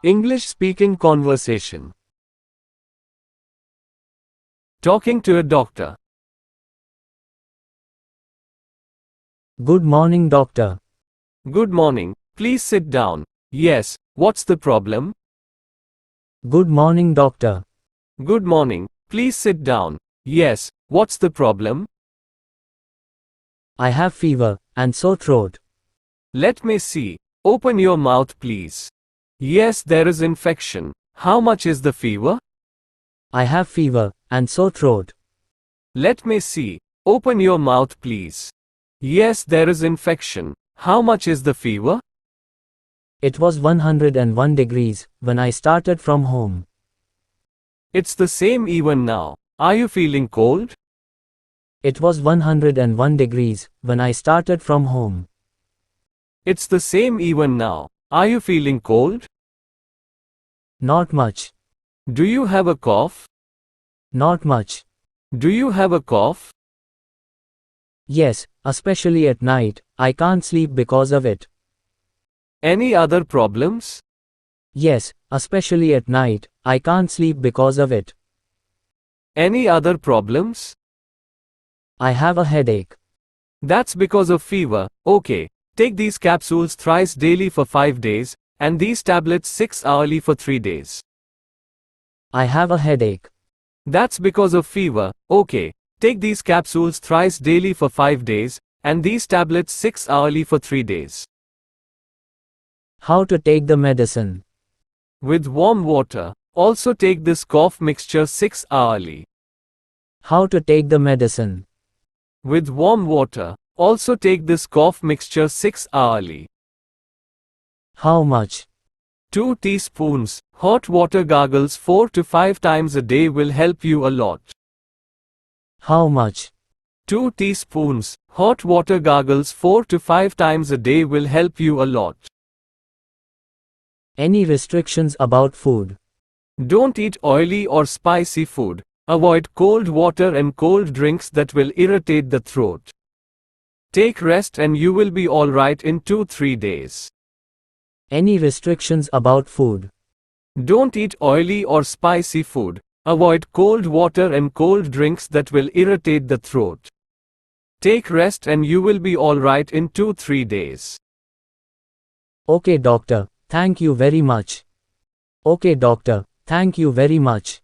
English speaking conversation. Talking to a doctor. Good morning, doctor. Good morning. Please sit down. Yes, what's the problem? Good morning, doctor. Good morning. Please sit down. Yes, what's the problem? I have fever and sore throat. Let me see. Open your mouth, please. Yes, there is infection. How much is the fever? I have fever and sore throat. Let me see. Open your mouth, please. Yes, there is infection. How much is the fever? It was 101 degrees when I started from home. It's the same even now. Are you feeling cold? It was 101 degrees when I started from home. It's the same even now. Are you feeling cold? Not much. Do you have a cough? Not much. Do you have a cough? Yes, especially at night, I can't sleep because of it. Any other problems? Yes, especially at night, I can't sleep because of it. Any other problems? I have a headache. That's because of fever. Okay. Take these capsules thrice daily for 5 days, and these tablets 6 hourly for 3 days. I have a headache. That's because of fever. Okay. Take these capsules thrice daily for 5 days, and these tablets 6 hourly for 3 days. How to take the medicine? With warm water. Also take this cough mixture 6 hourly. How to take the medicine? With warm water. Also take this cough mixture 6 hourly. How much? 2 teaspoons. Hot water gargles 4 to 5 times a day will help you a lot. How much? 2 teaspoons. Hot water gargles 4 to 5 times a day will help you a lot. Any restrictions about food? Don't eat oily or spicy food. Avoid cold water and cold drinks that will irritate the throat. Take rest and you will be alright in 2-3 days. Any restrictions about food? Don't eat oily or spicy food. Avoid cold water and cold drinks that will irritate the throat. Take rest and you will be alright in 2-3 days. Okay, doctor. Thank you very much. Okay, doctor. Thank you very much.